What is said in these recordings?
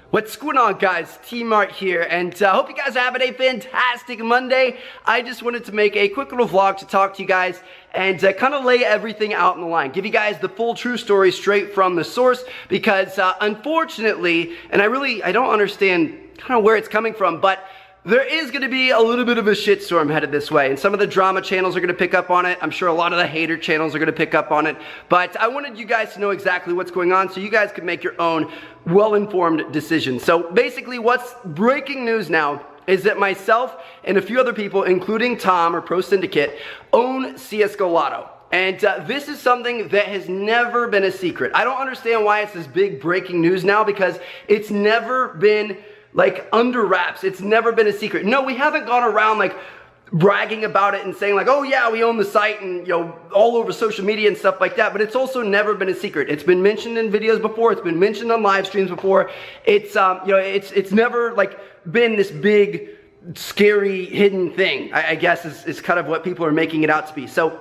What's going on, guys? TMART here, and I hope you guys are having a fantastic Monday. I just wanted to make a quick little vlog to talk to you guys and kind of lay everything out in the line. Give you guys the full true story straight from the source because unfortunately, and I don't understand kind of where it's coming from, but there is going to be a little bit of a shitstorm headed this way, and some of the drama channels are going to pick up on it. I'm sure a lot of the hater channels are going to pick up on it, but I wanted you guys to know exactly what's going on so you guys could make your own well-informed decisions. So basically what's breaking news now is that myself and a few other people, including Tom or Pro Syndicate, own CSGO Lotto. And this is something that has never been a secret. I don't understand why it's this big breaking news now, because it's never been like under wraps. It's never been a secret. No, we haven't gone around like bragging about it and saying like, oh yeah, we own the site, and all over social media and stuff like that, but it's also never been a secret. It's been mentioned in videos before, it's been mentioned on live streams before. It's it's never like been this big scary hidden thing, I guess is kind of what people are making it out to be. So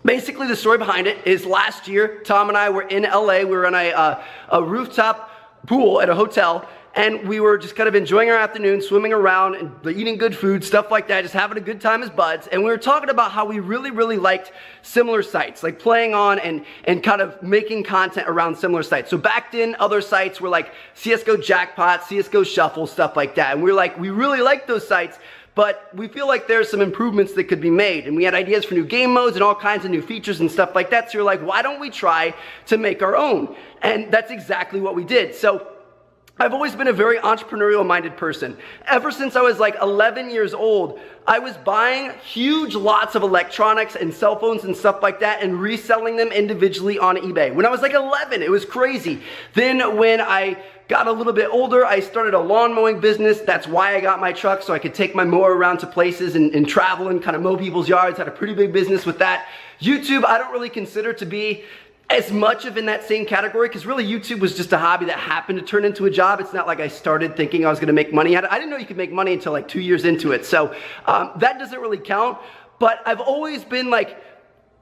basically the story behind it is last year Tom and I were in LA. We were on a rooftop pool at a hotel, and we were just kind of enjoying our afternoon, swimming around and eating good food, stuff like that, just having a good time as buds. And we were talking about how we really liked similar sites, like playing on and kind of making content around similar sites. So back then, other sites were like CSGO Jackpot, CSGO Shuffle, stuff like that. And we were like, we really like those sites, but we feel like there's some improvements that could be made. And we had ideas for new game modes and all kinds of new features and stuff like that. So you're like, why don't we try to make our own? And that's exactly what we did. So I've always been a very entrepreneurial-minded person. Ever since I was like 11 years old, I was buying huge lots of electronics and cell phones and stuff like that and reselling them individually on eBay. When I was like 11, it was crazy. Then when I got a little bit older, I started a lawn mowing business. That's why I got my truck, so I could take my mower around to places and travel and kind of mow people's yards. Had a pretty big business with that. YouTube, I don't really consider to be as much of in that same category, because really YouTube was just a hobby that happened to turn into a job. It's not like I started thinking I was going to make money at it. I didn't know you could make money until like 2 years into it. So that doesn't really count. But I've always been like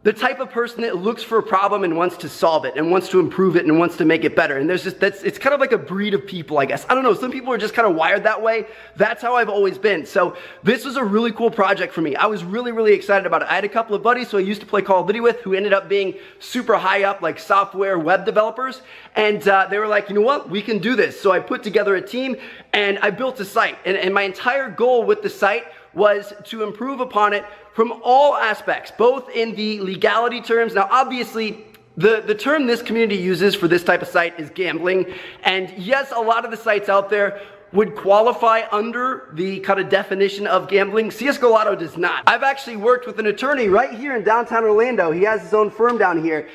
the type of person that looks for a problem and wants to solve it and wants to improve it and wants to make it better. And there's just, it's kind of like a breed of people, I guess. I don't know, some people are just kind of wired that way. That's how I've always been. So this was a really cool project for me. I was really excited about it. I had a couple of buddies who I used to play Call of Duty with who ended up being super high up, like software web developers. And they were like, you know what, we can do this. So I put together a team and I built a site. And my entire goal with the site was to improve upon it from all aspects, both in the legality terms. Now, obviously, the term this community uses for this type of site is gambling. And yes, a lot of the sites out there would qualify under the kind of definition of gambling. CSGO Lotto does not. I've actually worked with an attorney right here in downtown Orlando. He has his own firm down here.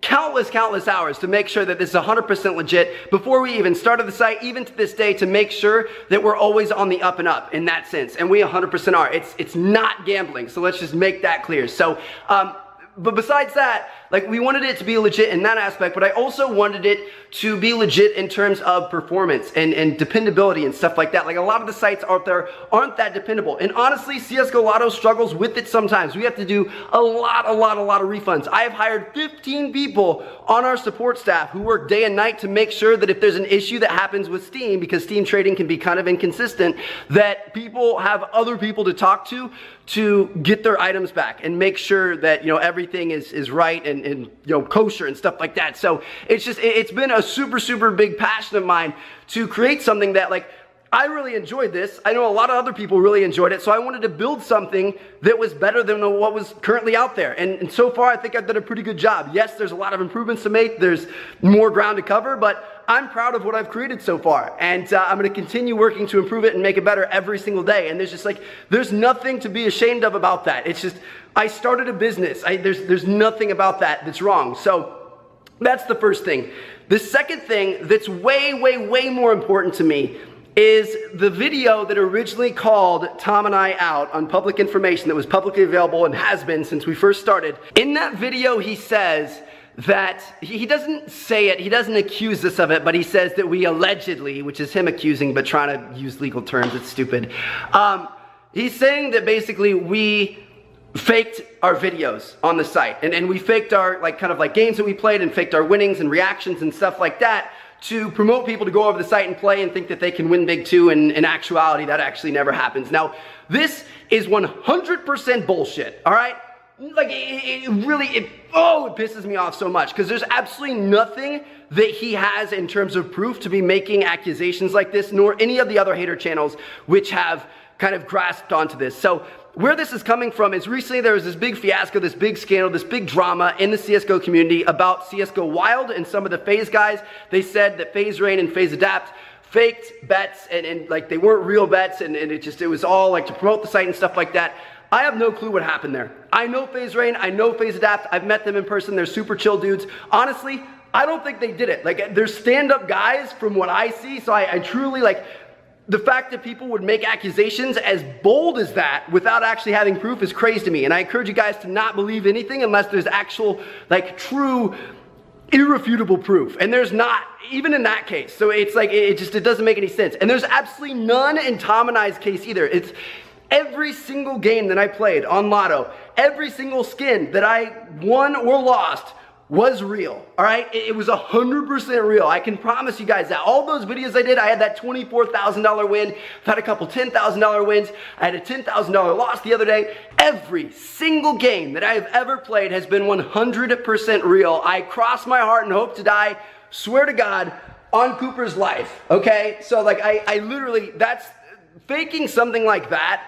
Countless hours to make sure that this is 100% legit before we even started the site, even to this day, to make sure that we're always on the up and up in that sense. And we 100% are. It's not gambling. So let's just make that clear. So, but besides that, like, we wanted it to be legit in that aspect, but I also wanted it to be legit in terms of performance and dependability and stuff like that. Like, a lot of the sites out there aren't that dependable. And honestly, CSGO Lotto struggles with it sometimes. We have to do a lot of refunds. I have hired 15 people on our support staff who work day and night to make sure that if there's an issue that happens with Steam, because Steam trading can be kind of inconsistent, that people have other people to talk to get their items back and make sure that, everything is right and kosher and stuff like that. So it's been a super big passion of mine to create something that, like, I really enjoyed this. I know a lot of other people really enjoyed it, so I wanted to build something that was better than what was currently out there. And so far, I think I've done a pretty good job. Yes, there's a lot of improvements to make. There's more ground to cover, but I'm proud of what I've created so far. And I'm going to continue working to improve it and make it better every single day. And there's nothing to be ashamed of about that. It's just, I started a business. There's nothing about that that's wrong. So that's the first thing. The second thing that's way more important to me is the video that originally called Tom and I out on public information that was publicly available and has been since we first started. In that video, he says that, he doesn't say it, he doesn't accuse us of it, but he says that we allegedly, which is him accusing but trying to use legal terms, it's stupid. He's saying that basically we faked our videos on the site, and we faked our kind of games that we played, and faked our winnings and reactions and stuff like that to promote people to go over the site and play and think that they can win big too, and in actuality, that actually never happens. Now, this is 100% bullshit, all right? Like, it pisses me off so much, because there's absolutely nothing that he has in terms of proof to be making accusations like this, nor any of the other hater channels which have kind of grasped onto this. So where this is coming from is recently there was this big fiasco, this big scandal, this big drama in the CSGO community about CSGO Wild and some of the FaZe guys. They said that FaZe Rain and FaZe Adapt faked bets and like they weren't real bets, and it was all like to promote the site and stuff like that. I have no clue what happened there. I know FaZe Rain, I know FaZe Adapt, I've met them in person, they're super chill dudes. Honestly, I don't think they did it. Like, they're stand-up guys from what I see, so I truly, like, the fact that people would make accusations as bold as that without actually having proof is crazy to me. And I encourage you guys to not believe anything unless there's actual, like, true, irrefutable proof. And there's not, even in that case. So it's like, it doesn't make any sense. And there's absolutely none in Tom and I's case either. It's every single game that I played on Lotto, every single skin that I won or lost was real, all right? It was 100% real. I can promise you guys that. All those videos I did, I had that $24,000 win. I've had a couple $10,000 wins. I had a $10,000 loss the other day. Every single game that I have ever played has been 100% real. I cross my heart and hope to die, swear to God, on Cooper's life, okay? So like, I literally, that's, faking something like that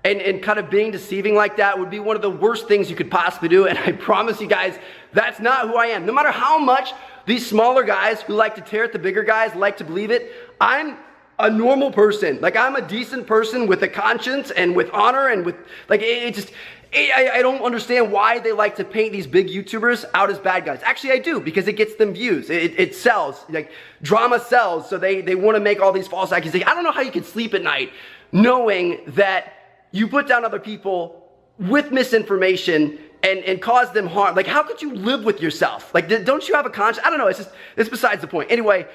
and kind of being deceiving like that would be one of the worst things you could possibly do. And I promise you guys, that's not who I am. No matter how much these smaller guys who like to tear at the bigger guys like to believe it, I'm a normal person. Like, I'm a decent person with a conscience and with honor and with, like, I don't understand why they like to paint these big YouTubers out as bad guys. Actually, I do, because it gets them views. It sells. Like, drama sells, so they want to make all these false accusations. I don't know how you can sleep at night knowing that you put down other people with misinformation and cause them harm. Like, how could you live with yourself? Like, don't you have a conscience? I don't know. It's besides the point. Anyway,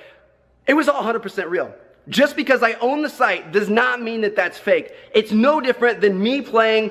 it was all 100% real. Just because I own the site does not mean that that's fake. It's no different than me playing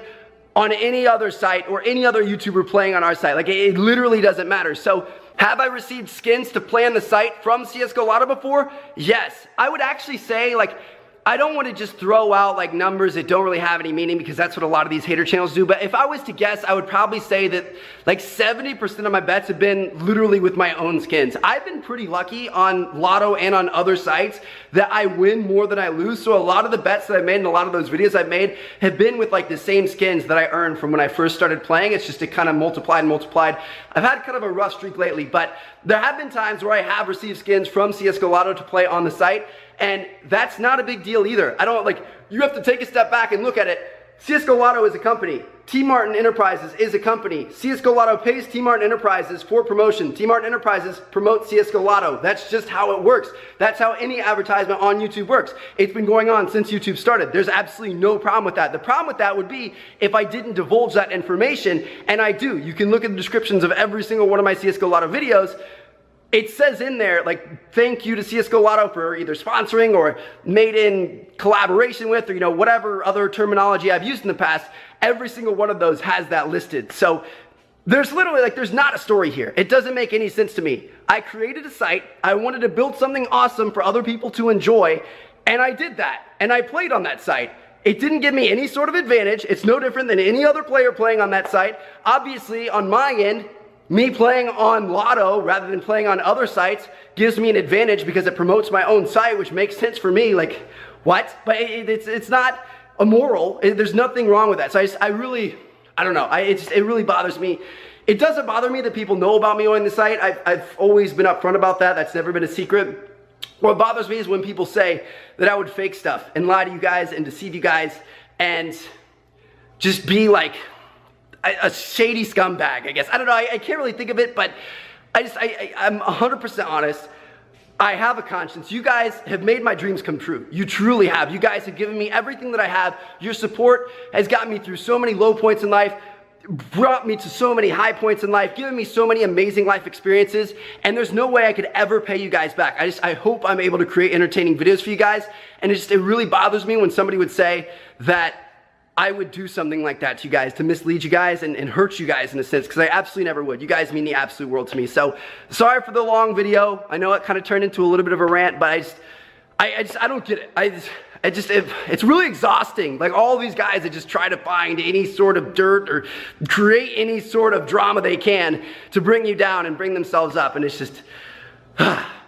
on any other site or any other YouTuber playing on our site. Like, it literally doesn't matter. So, have I received skins to play on the site from CSGO Lotto before? Yes. I would actually say, like, I don't want to just throw out like numbers that don't really have any meaning, because that's what a lot of these hater channels do. But if I was to guess, I would probably say that like 70% of my bets have been literally with my own skins. I've been pretty lucky on Lotto and on other sites that I win more than I lose. So a lot of the bets that I made and a lot of those videos I've made have been with like the same skins that I earned from when I first started playing. It's just, it kind of multiplied and multiplied. I've had kind of a rough streak lately, but there have been times where I have received skins from CSGO Lotto to play on the site. And that's not a big deal either. I don't, like, you have to take a step back and look at it. CSGO Lotto is a company. TMARTN Enterprises is a company. CSGO Lotto pays TMARTN Enterprises for promotion. TMARTN Enterprises promotes CSGO Lotto. That's just how it works. That's how any advertisement on YouTube works. It's been going on since YouTube started. There's absolutely no problem with that. The problem with that would be if I didn't divulge that information, and I do. You can look at the descriptions of every single one of my CSGO Lotto videos. It says in there, like, thank you to CSGO Lotto for either sponsoring or made in collaboration with, or, you know, whatever other terminology I've used in the past. Every single one of those has that listed. So there's literally, like, there's not a story here. It doesn't make any sense to me. I created a site. I wanted to build something awesome for other people to enjoy, and I did that. And I played on that site. It didn't give me any sort of advantage. It's no different than any other player playing on that site. Obviously, on my end, me playing on Lotto rather than playing on other sites gives me an advantage because it promotes my own site, which makes sense for me. Like, what? But it's not immoral. There's nothing wrong with that. So I don't know. It really bothers me. It doesn't bother me that people know about me owning the site. I've always been upfront about that. That's never been a secret. What bothers me is when people say that I would fake stuff and lie to you guys and deceive you guys and just be like a shady scumbag, I guess. I don't know, I can't really think of it, but I'm 100% honest. I have a conscience. You guys have made my dreams come true. You truly have. You guys have given me everything that I have. Your support has gotten me through so many low points in life, brought me to so many high points in life, given me so many amazing life experiences, and there's no way I could ever pay you guys back. I hope I'm able to create entertaining videos for you guys, and it really bothers me when somebody would say that I would do something like that to you guys, to mislead you guys and hurt you guys in a sense, because I absolutely never would. You guys mean the absolute world to me. So sorry for the long video. I know it kind of turned into a little bit of a rant, but I don't get it. It's really exhausting. Like all these guys that just try to find any sort of dirt or create any sort of drama they can to bring you down and bring themselves up. And it's just,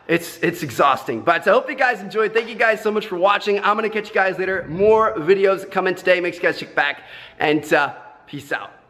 it's exhausting. But I hope you guys enjoyed. Thank you guys so much for watching. I'm going to catch you guys later. More videos coming today. Make sure you guys check back. And peace out.